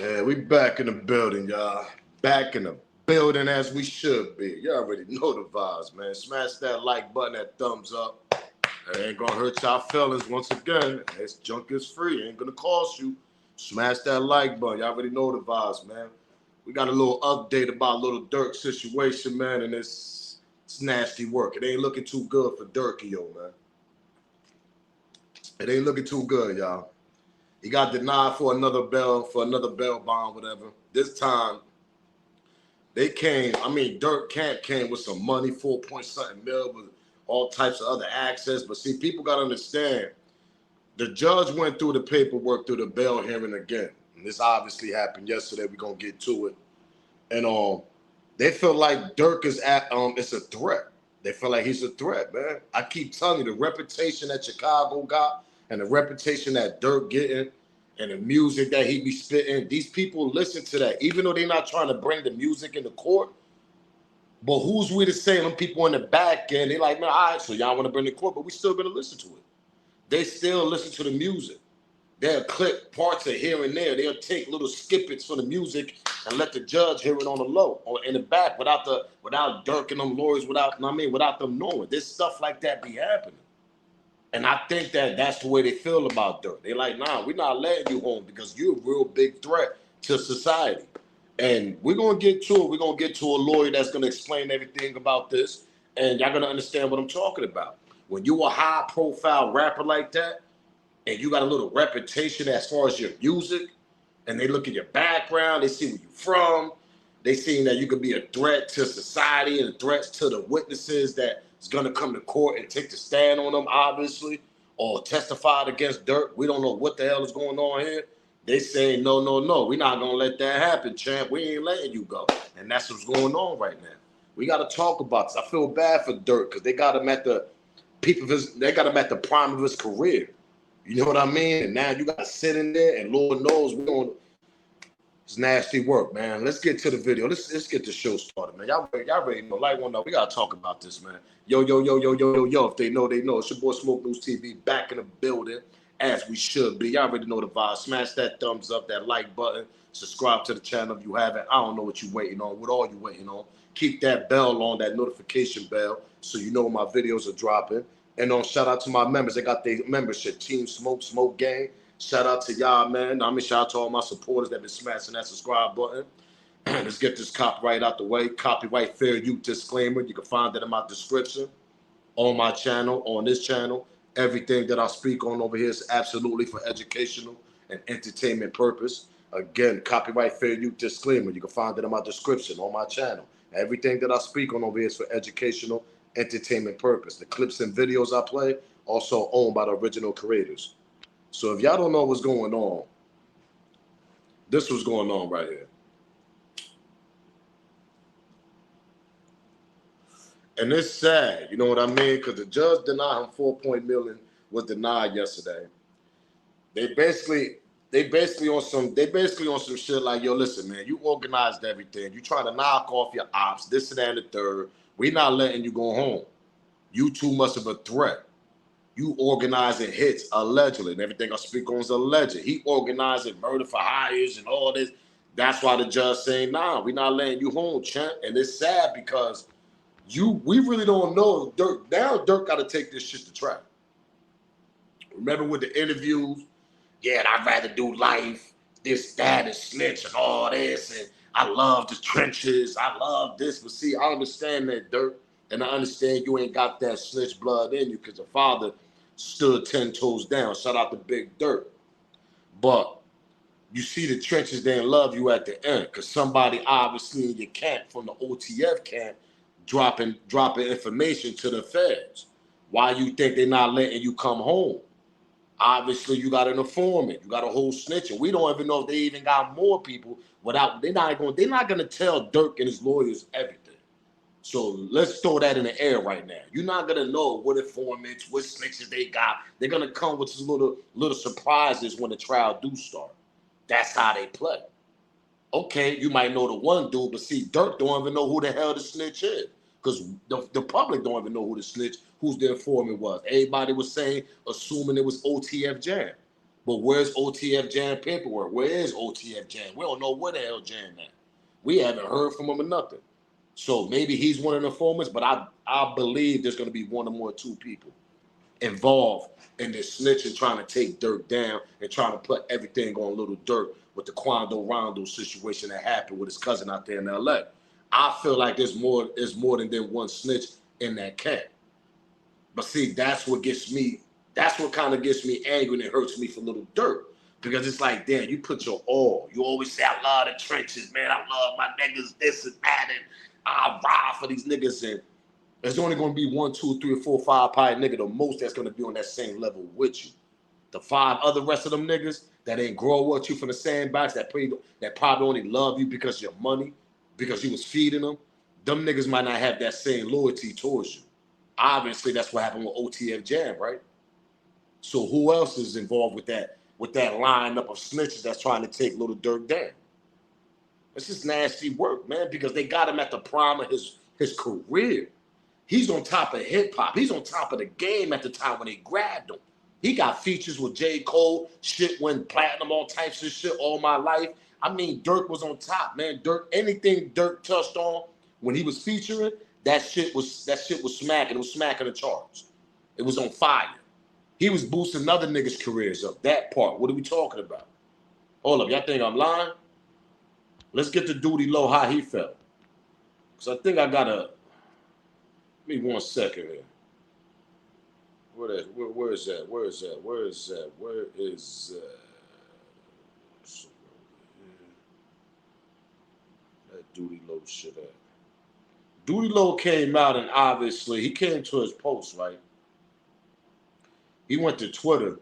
Yeah, we back in the building, y'all. Back in the building as we should be. You already know the vibes, man. Smash that like button, that thumbs up. It ain't gonna hurt y'all feelings once again. This junk is free. It ain't gonna cost you. Smash that like button. Y'all already know the vibes, man. We got a little update about a little Durk situation, man, and it's nasty work. It ain't looking too good for Durky, yo, man. It ain't looking too good, y'all. He got denied for another bail bond, whatever. This time, they came, Durk Camp came with some money, 4 point something mil, with all types of other access. But see, people got to understand, the judge went through the paperwork through the bail hearing again. And this obviously happened yesterday. We're going to get to it. And they feel like Durk is it's a threat. They feel like he's a threat, man. I keep telling you, the reputation that Chicago got and the reputation that Durk getting and the music that he be spitting, these people listen to that. Even though they're not trying to bring the music into court, but who's we to say them people in the back end, they like, man, all right, so y'all want to bring the court, but we still going to listen to it. They still listen to the music. They'll clip parts of here and there. They'll take little snippets from the music and let the judge hear it on the low or in the back without Durk and them lawyers, without them knowing. This stuff like that be happening. And I think that's the way they feel about Durk. They like, nah, we're not letting you home because you're a real big threat to society. And we're going to get to it. We're going to get to a lawyer that's going to explain everything about this. And y'all going to understand what I'm talking about. When you a high-profile rapper like that, and you got a little reputation as far as your music, and they look at your background, they see where you're from, they see that you could be a threat to society and threats to the witnesses that's going to come to court and take the stand on them, obviously, or testified against Durk. We don't know what the hell is going on here. They say, no, we're not going to let that happen, champ. We ain't letting you go. And that's what's going on right now. We got to talk about this. I feel bad for Durk because they got him at the prime of his career. You know what I mean? And now you got to sit in there, and Lord knows it's nasty work, man. Let's get to the video. Let's get the show started, man. Y'all ready know. Like one know. We gotta talk about this, man. Yo. If they know, they know. It's your boy Smoke News TV back in the building as we should be. Y'all already know the vibe. Smash that thumbs up, that like button. Subscribe to the channel if you haven't. I don't know what you're waiting on. What all you waiting on? Keep that bell on, that notification bell, so you know when my videos are dropping. And shout out to my members. They got their membership, Team Smoke Gang. Shout out to y'all, man. Shout out to all my supporters that been smashing that subscribe button. Let's get this copyright out the way. Copyright fair use disclaimer. You can find that in my description on my channel, on this channel. Everything that I speak on over here is absolutely for educational and entertainment purpose. Again, copyright fair use disclaimer. You can find it in my description on my channel. Everything that I speak on over here is for educational, entertainment purpose. The clips and videos I play also owned by the original creators. So if y'all don't know what's going on, this was going on right here. And it's sad, you know what I mean? Because the judge denied him 4 million was denied yesterday. They basically on some shit like, yo, listen, man, you organized everything. You trying to knock off your ops, this and that and the third. We not letting you go home. You too much of a threat. You organizing hits, allegedly, and everything I speak on is alleged. He organizing murder for hires and all this. That's why the judge saying, nah, we not letting you home, champ. And it's sad because we really don't know Durk. Now Durk got to take this shit to trial. Remember with the interviews? Yeah, I'd rather do life, this, that, and snitch and all this. And I love the trenches. I love this. But see, I understand that, Durk. And I understand you ain't got that snitch blood in you because your father stood 10 toes down. Shout out to Big Durk. But you see the trenches, they didn't love you at the end because somebody obviously in your camp from the OTF camp dropping information to the feds. Why you think they're not letting you come home? Obviously, you got an informant, you got a whole snitching. We don't even know if they even got more people they're not gonna tell Durk and his lawyers everything. So let's throw that in the air right now. You're not gonna know what informants, what snitches they got. They're gonna come with some little surprises when the trial do start. That's how they play. Okay, you might know the one dude, but see, Durk don't even know who the hell the snitch is. Because the public don't even know who's the informant was. Everybody was saying, assuming it was OTF Jam. But where's OTF Jam paperwork? Where is OTF Jam? We don't know where the hell Jam at. We haven't heard from him or nothing. So maybe he's one of the informants, but I believe there's going to be one or more two people involved in this snitching, trying to take Durk down and trying to put everything on little Durk with the Quando Rondo situation that happened with his cousin out there in LA. I feel like there's more than one snitch in that camp. But see, that's what kind of gets me angry and it hurts me for little Durk. Because it's like, damn, you put your all. You always say, I love the trenches, man. I love my niggas, this and that, and I ride for these niggas. And there's only going to be 1, 2, 3, 4, 5 probably nigga the most that's going to be on that same level with you. The 5 other rest of them niggas that ain't grow with you from the sandbox, that probably only love you because of your money, because you was feeding them niggas might not have that same loyalty towards you. Obviously, that's what happened with OTF Jam, right? So who else is involved with that lineup of snitches that's trying to take little Durk down? It's just nasty work, man, because they got him at the prime of his career. He's on top of hip hop. He's on top of the game at the time when they grabbed him. He got features with J. Cole, shit went platinum, all types of shit all my life. I mean, Durk was on top, man. Durk, anything Durk touched on when he was featuring, that shit was smacking. It was smacking the charts. It was on fire. He was boosting other niggas' careers up. That part. What are we talking about? Hold up, y'all think I'm lying? Let's get to Doodie Lo how he felt. Because I think I gotta. Give me 1 second here. Where is that? Where is that? Where is that? Where is that Doodie Lo shit at? Doodie Lo came out and obviously he came to his post, right? He went to Twitter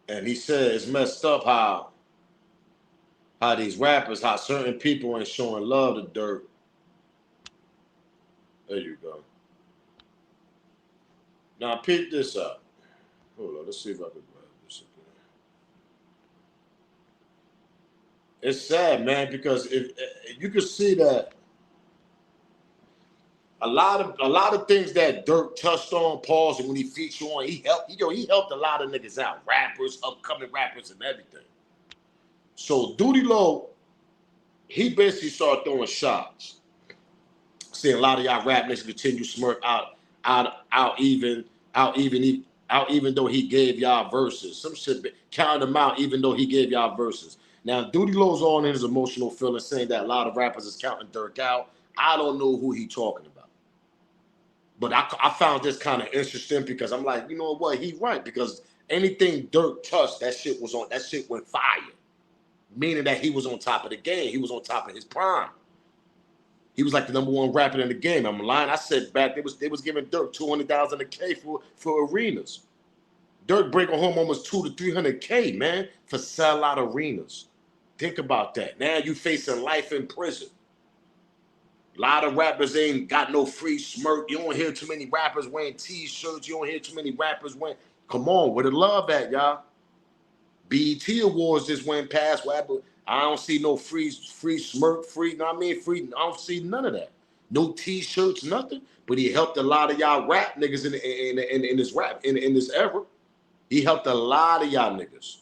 and he said it's messed up how these rappers, how certain people ain't showing love to Durk. There you go. Now pick this up. Hold on, let's see if I can grab this again. It's sad, man, because if you can see that a lot of things that Durk touched on, pause, and when he featured on, he helped a lot of niggas out, rappers, upcoming rappers, and everything. So Doodie Lo, he basically started throwing shots. Seeing a lot of y'all rap niggas continue smirk out even though he gave y'all verses. Some shit counting them out even though he gave y'all verses. Now Doodie Lo's on in his emotional feelings saying that a lot of rappers is counting Durk out. I don't know who he talking about. But I found this kind of interesting because I'm like, you know what, he right, because anything Durk touched, that shit went fire. Meaning that he was on top of the game. He was on top of his prime. He was like the #1 rapper in the game. I'm lying. I said back they was giving Durk $200,000 a K for arenas. Durk breaking home almost $200,000 to $300K, man, for sellout arenas. Think about that. Now you facing life in prison. A lot of rappers ain't got no free smirk. You don't hear too many rappers wearing T-shirts. You don't hear too many rappers wearing. Come on, where the love at, y'all? BET Awards just went past. I don't see no free smirk, free. I don't see none of that. No T-shirts, nothing. But he helped a lot of y'all rap niggas in this rap in this era. He helped a lot of y'all niggas.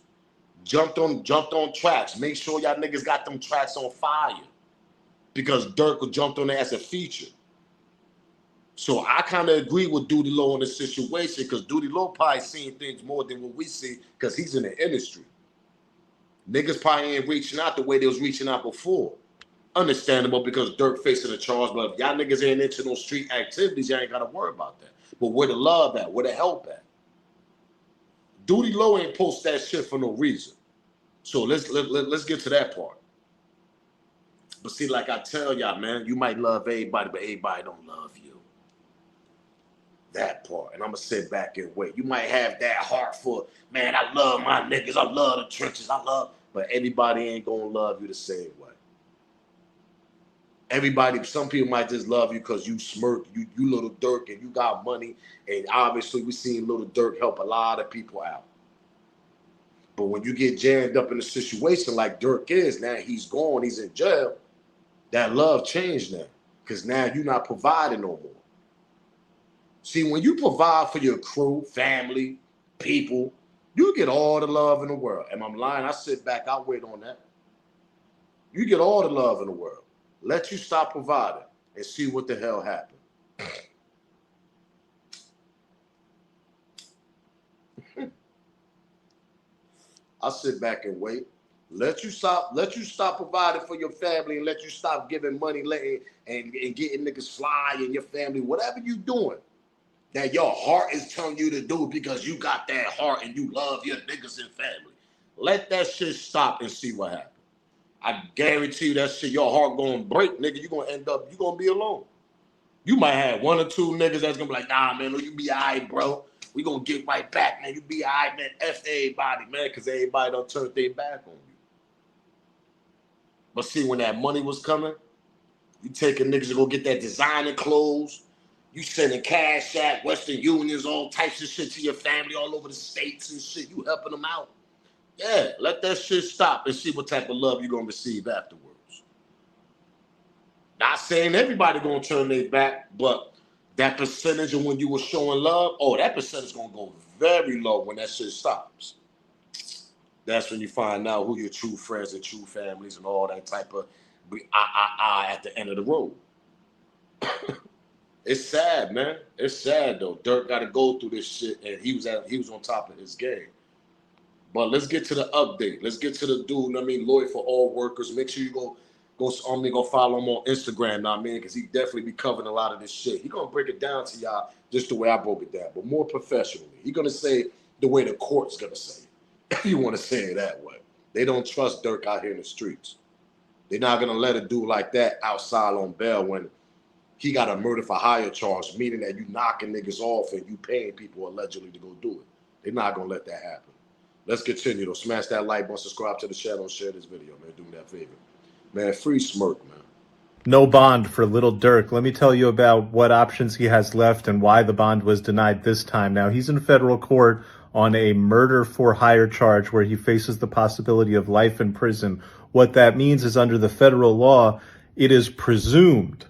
Jumped on tracks. Make sure y'all niggas got them tracks on fire. Because Durk jumped on there as a feature. So I kind of agree with Doodie Lo in this situation because Doodie Lo probably seen things more than what we see because he's in the industry. Niggas probably ain't reaching out the way they was reaching out before. Understandable because Durk facing a charge, but if y'all niggas ain't into no street activities, y'all ain't got to worry about that. But where the love at? Where the help at? Doodie Lo ain't post that shit for no reason. So let's get to that part. But see, like I tell y'all, man, you might love everybody, but everybody don't love you. That part. And I'm going to sit back and wait. You might have that heart for, man, I love my niggas. I love the trenches. But everybody ain't going to love you the same way. Some people might just love you because you smirk, you little Durk, and you got money. And obviously, we seen little Durk help a lot of people out. But when you get jammed up in a situation like Durk is, now he's gone, he's in jail, that love changed now. Because now you're not providing no more. See, when you provide for your crew, family, people, You get all the love in the world. Am I lying? I sit back, I wait on that. You get all the love in the world. Let you stop providing and see what the hell happened. I sit back and wait. Let you stop providing for your family and let you stop giving money, letting and getting niggas fly in your family, whatever you doing that your heart is telling you to do because you got that heart and you love your niggas and family. Let that shit stop and see what happens. I guarantee you that shit, your heart gonna break, nigga. You gonna end up, you gonna be alone. You might have one or two niggas that's gonna be like, nah, man, you be all right, bro. We gonna get right back, man. You be all right, man. F everybody, man, because everybody done turned their back on you. But see, when that money was coming, you taking niggas to go get that designer clothes. You sending cash out, Western Unions, all types of shit to your family all over the states and shit. You helping them out. Yeah, let that shit stop and see what type of love you're gonna receive afterwards. Not saying everybody gonna turn their back, but that percentage of when you were showing love, oh, that percentage gonna go very low when that shit stops. That's when you find out who your true friends and true families and all that type of at the end of the road. It's sad, man. It's sad though. Durk got to go through this shit, and he was on top of his game. But let's get to the update. Let's get to the dude. I mean, lawyer for all workers. Make sure you go follow him on Instagram. Now, man, because he definitely be covering a lot of this shit. He gonna break it down to y'all just the way I broke it down, but more professionally. He gonna say the way the court's gonna say it. If you want to say it that way, they don't trust Durk out here in the streets. They're not gonna let a dude like that outside on bail when he got a murder for hire charge, meaning that you knocking niggas off and you paying people allegedly to go do it. They're not gonna let that happen. Let's continue though. Smash that like button, subscribe to the channel, and share this video, man. Do me that favor. Man, free Smirk, man. No bond for little Durk. Let me tell you about what options he has left and why the bond was denied this time. Now, he's in federal court on a murder for hire charge where he faces the possibility of life in prison. What that means is under the federal law, it is presumed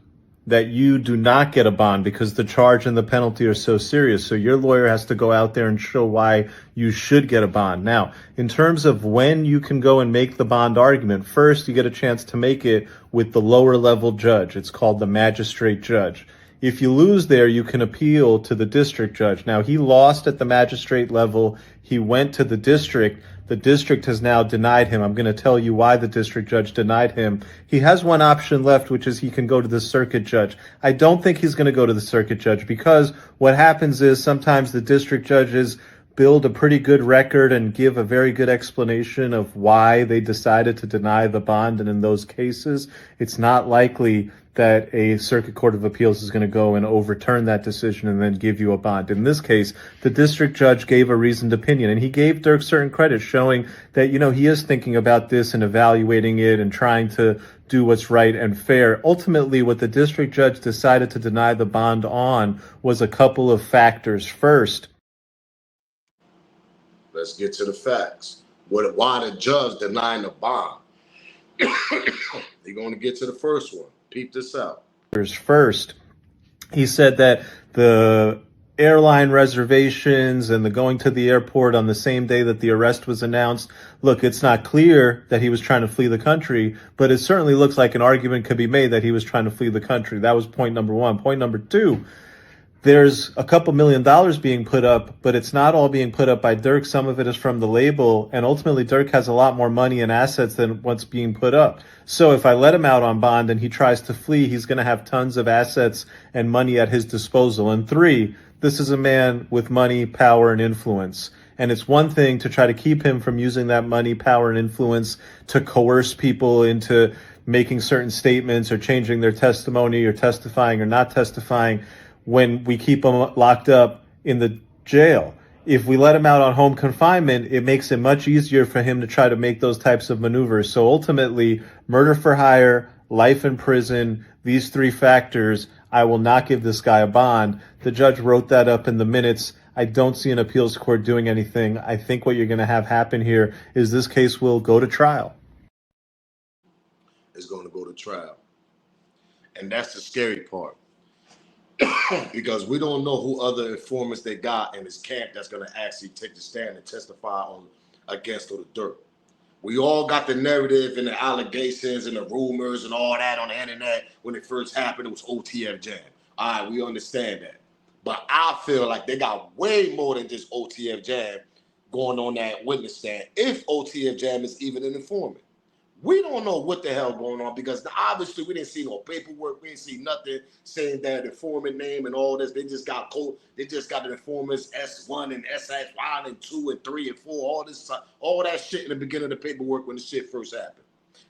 that you do not get a bond because the charge and the penalty are so serious. So your lawyer has to go out there and show why you should get a bond. Now, in terms of when you can go and make the bond argument, first you get a chance to make it with the lower level judge. It's called the magistrate judge. If you lose there, you can appeal to the district judge. Now, he lost at the magistrate level. He went to the district. The district has now denied him. I'm going to tell you why the district judge denied him. He has one option left, which is he can go to the circuit judge. I don't think he's going to go to the circuit judge because what happens is sometimes the district judges build a pretty good record and give a very good explanation of why they decided to deny the bond. And in those cases, it's not likely that a circuit court of appeals is going to go and overturn that decision and then give you a bond. In this case, the district judge gave a reasoned opinion, and he gave Durk certain credit, showing that, he is thinking about this and evaluating it and trying to do what's right and fair. Ultimately, what the district judge decided to deny the bond on was a couple of factors. First, let's get to the facts. Why the judge denying the bond? They're going to get to the first one. Peep this out. First, he said that the airline reservations and the going to the airport on the same day that the arrest was announced. Look, it's not clear that he was trying to flee the country, but it certainly looks like an argument could be made that he was trying to flee the country. That was point number one. Point number two, there's a couple $1 million being put up, but it's not all being put up by Durk. Some of it is from the label, and ultimately Durk has a lot more money and assets than what's being put up. So if I let him out on bond and he tries to flee, he's going to have tons of assets and money at his disposal. And three, this is a man with money, power, and influence. And it's one thing to try to keep him from using that money, power, and influence to coerce people into making certain statements or changing their testimony or testifying or not testifying when we keep him locked up in the jail. If we let him out on home confinement, it makes it much easier for him to try to make those types of maneuvers. So ultimately, murder for hire, life in prison, these three factors, I will not give this guy a bond. The judge wrote that up in the minutes. I don't see an appeals court doing anything. I think what you're going to have happen here is this case will go to trial. It's going to go to trial. And that's the scary part. because we don't know who other informants they got in this camp that's gonna actually take the stand and testify on against the Durk. We all got the narrative and the allegations and the rumors and all that on the internet when it first happened. It was OTF Jam. All right, we understand that. But I feel like they got way more than just OTF Jam going on that witness stand, if OTF Jam is even an informant. We don't know what the hell going on because obviously we didn't see no paperwork. We didn't see nothing saying that informant name and all this. They just got code. They just got the informants S1 and SS1 and 2 and 3 and 4. All that shit in the beginning of the paperwork when the shit first happened.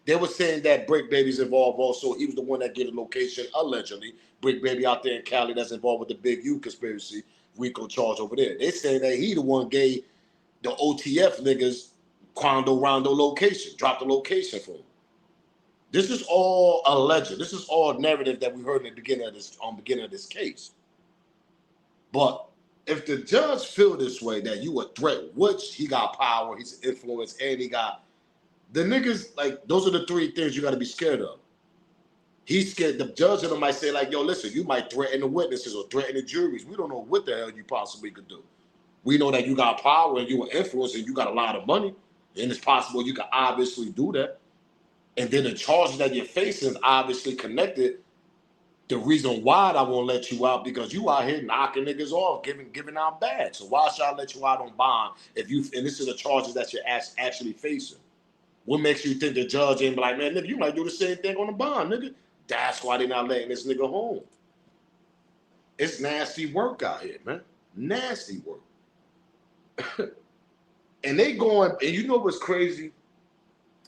They were saying that Brick Baby's involved also. He was the one that gave the location, allegedly. Brick Baby out there in Cali that's involved with the Big U conspiracy, RICO charge over there. They say that he the one gave the OTF niggas Quando Rondo location, drop the location for him. This is all alleged. This is all narrative that we heard in the beginning of this case. But if the judge feel this way that you a threat, which he got power, he's influence, and he got the niggas, like those are the three things you got to be scared of. He's scared. The judge of them might say like, yo, listen, you might threaten the witnesses or threaten the juries. We don't know what the hell you possibly could do. We know that you got power and you an influence and you got a lot of money. And it's possible you can obviously do that. And then the charges that you're facing is obviously connected. The reason why I won't let you out because you out here knocking niggas off, giving out bad. So why should I let you out on bond if you? And this is the charges that you're actually facing. What makes you think the judge ain't be like, man, nigga, you might do the same thing on the bond, nigga? That's why they're not letting this nigga home. It's nasty work out here, man. Nasty work. And they going, and you know what's crazy?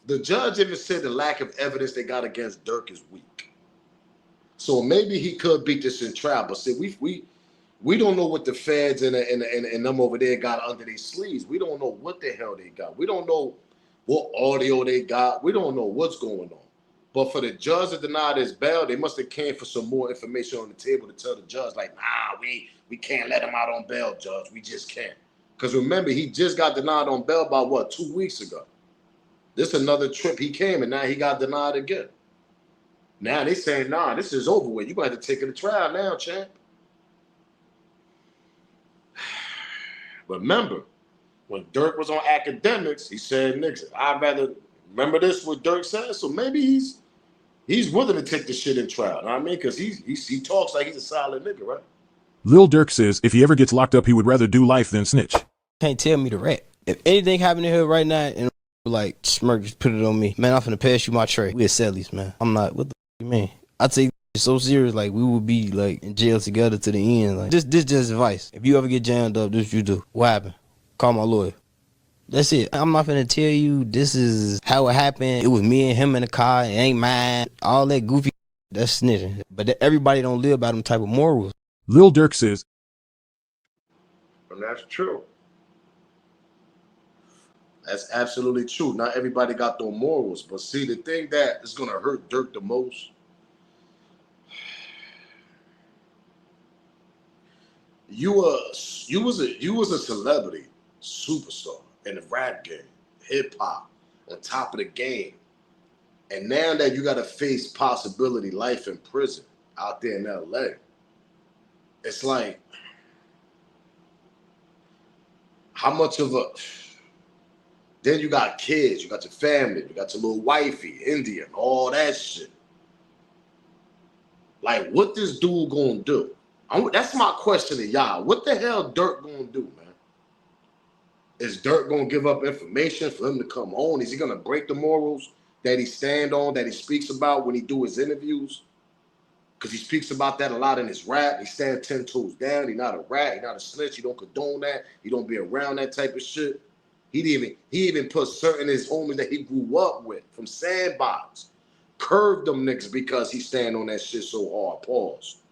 The judge even said the lack of evidence they got against Durk is weak. So maybe he could beat this in trial. But see, we don't know what the feds and them over there got under their sleeves. We don't know what the hell they got. We don't know what audio they got. We don't know what's going on. But for the judge to deny this bail, they must have came for some more information on the table to tell the judge, like, nah, we can't let him out on bail, judge. We just can't. Because remember, he just got denied on bail about, what, 2 weeks ago. This is another trip he came, and now he got denied again. Now they saying, nah, this is over with. You got to take it to trial now, champ. Remember, when Durk was on academics, he said, niggas, I'd rather, remember this, what Durk said? So maybe he's willing to take the shit in trial. You know what I mean? Because he talks like he's a solid nigga, right? Lil Durk says if he ever gets locked up, he would rather do life than snitch. Can't tell me to rap. If anything happened in here right now and like smirk, just put it on me. Man, I'm finna pass you my tray. We at Sally's, man. I'm not, what the f you mean? I take this so serious, like we would be like in jail together to the end. Like this just advice. If you ever get jammed up, this what you do. What happened? Call my lawyer. That's it. I'm not finna tell you this is how it happened. It was me and him in the car. It ain't mine. All that goofy, that's snitching. But everybody don't live by them type of morals. Lil Durk says, and that's true. That's absolutely true. Not everybody got those morals. But see, the thing that is gonna hurt Durk the most, you was a celebrity, superstar in the rap game, hip hop, on top of the game. And now that you gotta face possibility life in prison out there in LA, it's like, how much of a, then you got kids, you got your family, you got your little wifey, Indian, all that shit. Like, what this dude gonna do? That's my question to y'all. What the hell Durk gonna do, man? Is Durk gonna give up information for him to come on? Is he gonna break the morals that he stand on, that he speaks about when he do his interviews? Because he speaks about that a lot in his rap. He stands 10 toes down. He's not a rat. He's not a snitch. He don't condone that. He don't be around that type of shit. He even put certain of his homies that he grew up with from Sandbox, curved them niggas because he stand on that shit so hard. Pause.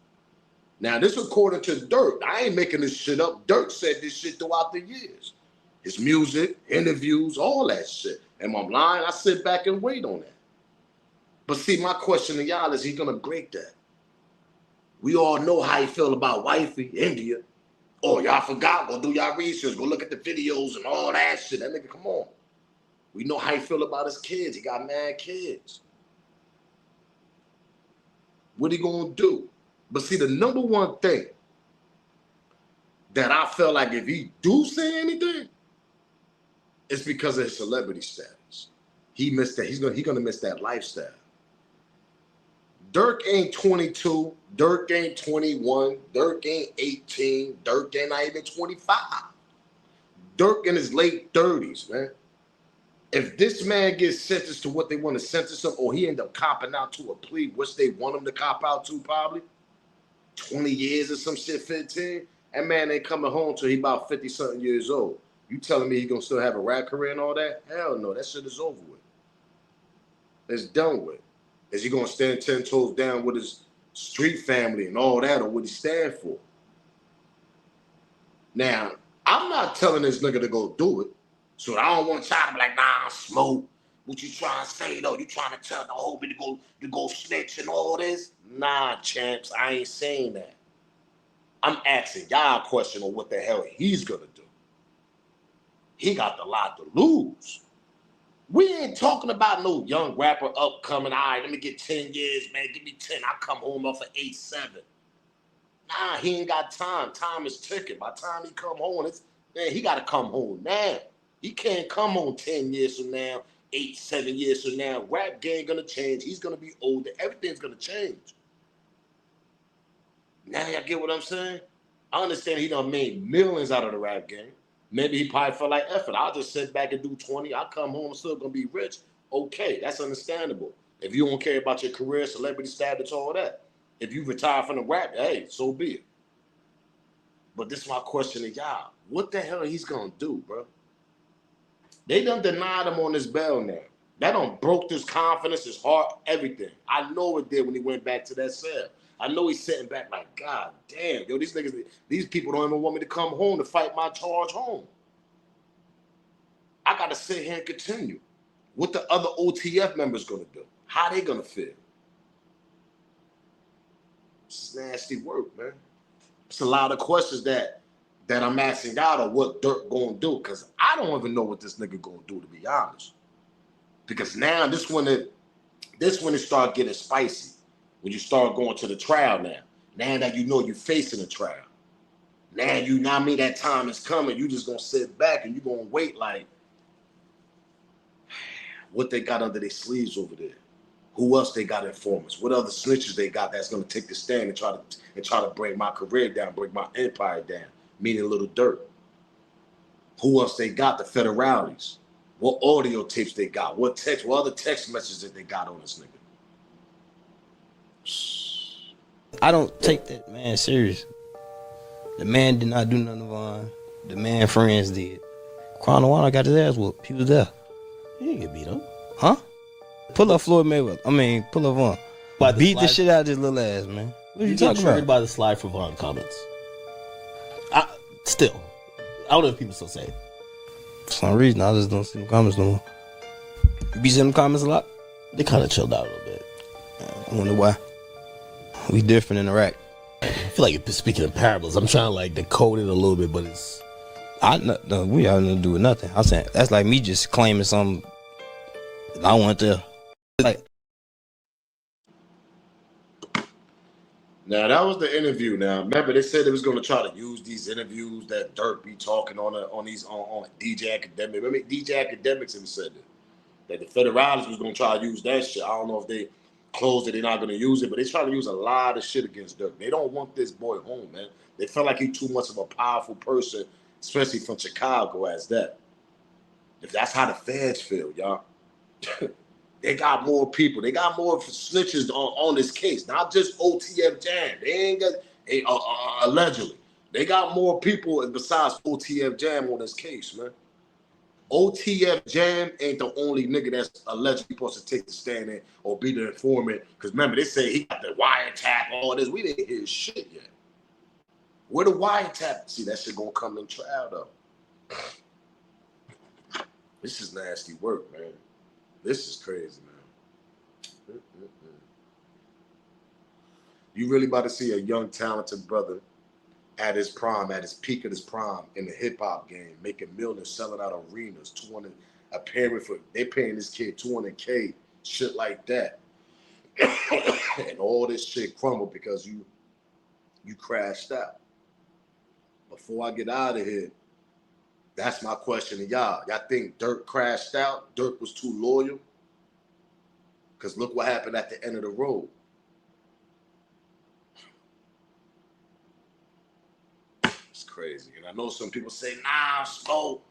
Now, this according to Durk. I ain't making this shit up. Durk said this shit throughout the years. His music, interviews, all that shit. Am I lying? I sit back and wait on that. But see, my question to y'all is he gonna break that? We all know how he feel about wifey, India. Oh, y'all forgot. Go do y'all research. Go look at the videos and all that shit. That nigga, come on. We know how he feel about his kids. He got mad kids. What he gonna do? But see, the number one thing that I felt like if he do say anything, it's because of his celebrity status. He missed that. He's gonna miss that lifestyle. Durk ain't 22. Durk ain't 21. Durk ain't 18. Durk ain't not even 25. Durk in his late 30s, man. If this man gets sentenced to what they want to sentence him, or he end up copping out to a plea, which they want him to cop out to probably, 20 years or some shit, 15, that man ain't coming home till he about 50-something years old. You telling me he gonna still have a rap career and all that? Hell no, that shit is over with. It's done with. Is he gonna stand 10 toes down with his street family and all that, or what he stand for? Now, I'm not telling this nigga to go do it, so I don't want y'all to be like, nah, Smoke. What you trying to say though? You trying to tell the whole bit to go snitch and all this? Nah, champs, I ain't saying that. I'm asking y'all a question on what the hell he's gonna do. He got a lot to lose. We ain't talking about no young rapper upcoming. All right, let me get 10 years, man. Give me 10. I come home off of 8-7. Nah, he ain't got time. Time is ticking. By the time he come home, man, he got to come home now. He can't come home 10 years from now, 8-7 years from now. Rap game gonna change. He's gonna be older. Everything's gonna change. Now y'all get what I'm saying? I understand he done made millions out of the rap game. Maybe he probably felt like, F it, I'll just sit back and do 20. I'll come home, still gonna be rich. Okay, that's understandable. If you don't care about your career, celebrity status, all that. If you retire from the rap, hey, so be it. But this is my question to y'all. What the hell he's gonna do, bro? They done denied him on this bail now. That done broke his confidence, his heart, everything. I know it did when he went back to that cell. I know he's sitting back like, God damn, yo, these niggas, these people don't even want me to come home to fight my charge home. I gotta sit here and continue. What the other OTF members gonna do? How they gonna feel? This is nasty work, man. It's a lot of questions that I'm asking God on what Durk gonna do, because I don't even know what this nigga gonna do, to be honest. Because now this when it start getting spicy. When you start going to the trial now. Now that you know you're facing a trial. Now you know me, that time is coming. You just gonna sit back and you gonna wait like what they got under their sleeves over there. Who else they got informants? What other snitches they got that's gonna take the stand and try to bring my career down, bring my empire down, meaning Little Durk. Who else they got? The federales. What audio tapes they got? What other text messages that they got on this nigga? I don't take that man serious. The man did not do nothing wrong. The man friends did. Crown Warner got his ass whooped. He was there. He didn't get beat up. Huh? Pull up Floyd Mayweather. I mean, pull up Vaughn. Beat the shit out of this little ass, man. What are you talking triggered about? by the slide for Vaughn comments. I don't know if people still say it. For some reason, I just don't see them comments no more. You be seeing them comments a lot? They kind of chilled out a little bit. I wonder why. We different in Iraq. I feel like speaking of parables, I'm trying to like decode it a little bit, but it's... No, we have nothing to do with nothing. I'm saying that's like me just claiming something I want to. Like, now that was the interview. Now remember they said they was gonna try to use these interviews that Durk be talking on DJ Academic. Remember DJ Academics even said that the federales was gonna try to use that shit. I don't know if they closed it, they're not gonna use it, but they try to use a lot of shit against Durk. They don't want this boy home, man. They felt like he's too much of a powerful person, especially from Chicago as that. If that's how the feds feel, y'all. They got more people. They got more snitches on this case. Not just OTF Jam. They ain't got, allegedly. They got more people besides OTF Jam on this case, man. OTF Jam ain't the only nigga that's allegedly supposed to take the stand in or be the informant. Because remember, they say he got the wiretap, all this. We didn't hear shit yet. Where the wiretap? See, that shit gonna come in trial, though. This is nasty work, man. This is crazy, man. You really about to see a young, talented brother at his prime, at his peak of his prime in the hip hop game, making millions, selling out arenas, 200, they paying this kid $200K, shit like that. And all this shit crumbled because you You crashed out. Before I get out of here, that's my question to y'all. Y'all think Durk crashed out? Durk was too loyal? Because look what happened at the end of the road. It's crazy. And I know some people say, nah, Smoke,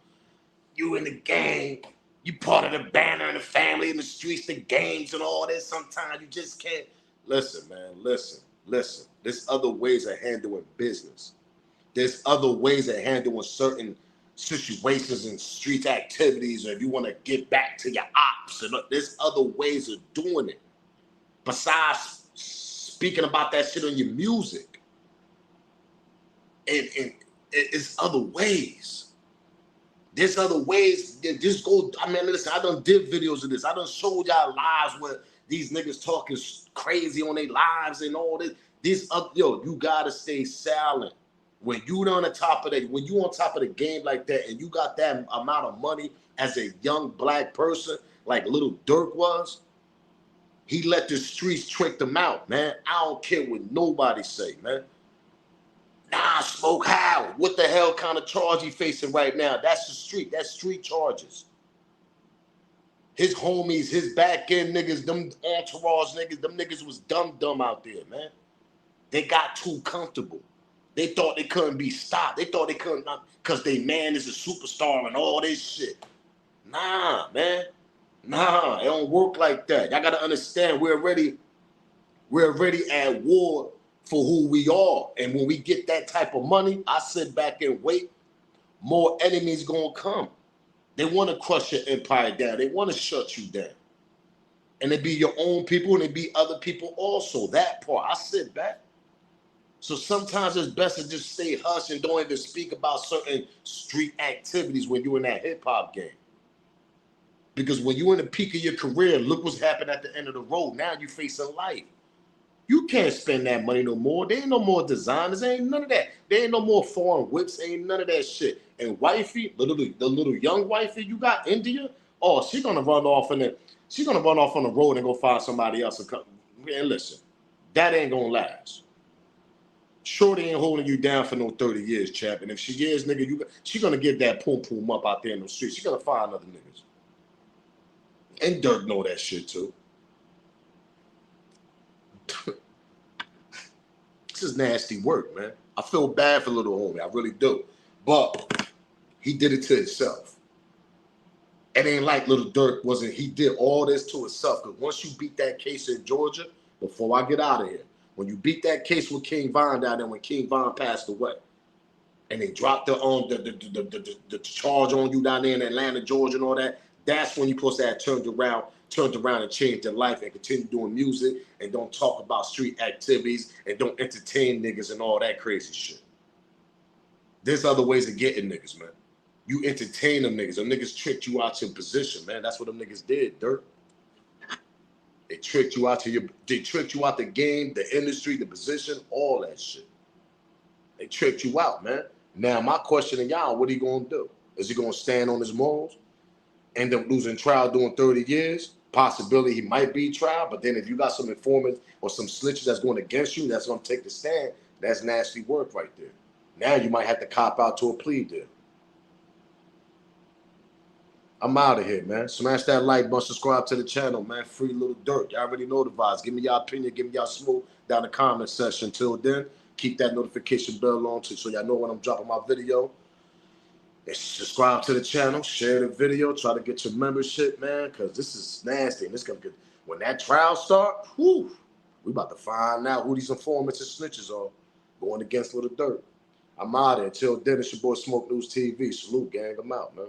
you in the game. You part of the banner and the family in the streets, the games and all this. Sometimes you just can't. Listen, man, listen. There's other ways of handling business. There's other ways of handling certain situations and street activities, or if you want to get back to your ops, and there's other ways of doing it. Besides speaking about that shit on your music. And it's other ways. There's other ways. Just go. I mean, listen, I done did videos of this. I done showed y'all lives where these niggas talking crazy on their lives and all this. You gotta stay silent. When you on the top of that, when you on top of the game like that, and you got that amount of money as a young black person, like little Durk was, he let the streets trick them out, man. I don't care what nobody say, man. Nah, Smoke, how? What the hell kind of charge he facing right now? That's the street. That's street charges. His homies, his back end niggas, them entourage niggas, them niggas was dumb out there, man. They got too comfortable. They thought they couldn't be stopped. They thought they couldn't, because they man is a superstar and all this shit. Nah, man. Nah, it don't work like that. Y'all gotta understand, we're already at war for who we are. And when we get that type of money, I sit back and wait, more enemies gonna come. They want to crush your empire down. They want to shut you down. And it be your own people and it be other people also. That part, I sit back. So sometimes it's best to just stay hush and don't even speak about certain street activities when you're in that hip-hop game. Because when you're in the peak of your career, look what's happened at the end of the road. Now you're facing life. You can't spend that money no more. There ain't no more designers. There ain't none of that. There ain't no more foreign whips. Ain't none of that shit. And wifey, the little young wifey you got, India, oh, she's gonna run off on the road and go find somebody else to come. And listen, that ain't gonna last. Shorty ain't holding you down for no 30 years, chap. And if she is, nigga, she gonna give that poom up out there in the streets. She gonna find other niggas. And Durk know that shit too. This is nasty work, man. I feel bad for little homie. I really do. But he did it to himself. It ain't like little Durk wasn't. He did all this to himself. Because once you beat that case in Georgia, before I get out of here, when you beat that case with King Von down there, when King Von passed away, and they dropped the charge on you down there in Atlanta, Georgia, and all that, that's when you're supposed to have turned around and changed your life and continue doing music and don't talk about street activities and don't entertain niggas and all that crazy shit. There's other ways of getting niggas, man. You entertain them niggas. Them niggas tricked you out your position, man. That's what them niggas did, Durk. They tricked you out the game, the industry, the position, all that shit. They tricked you out, man. Now, my question to y'all, what are you gonna do? Is he gonna stand on his morals? End up losing trial doing 30 years? Possibility he might be trial, but then if you got some informants or some snitches that's going against you, that's gonna take the stand, that's nasty work right there. Now you might have to cop out to a plea deal. I'm out of here, man. Smash that like button, subscribe to the channel, man. Free little Durk. Y'all already know the vibes. Give me y'all opinion, give me y'all smoke down the comment section. Till then, keep that notification bell on so y'all know when I'm dropping my video. And subscribe to the channel, share the video, try to get your membership, man, because this is nasty. And this gonna get, when that trial start, whew, we about to find out who these informants and snitches are going against little Durk. I'm out of here. Until then, it's your boy Smoke News TV. Salute, gang. I'm out, man.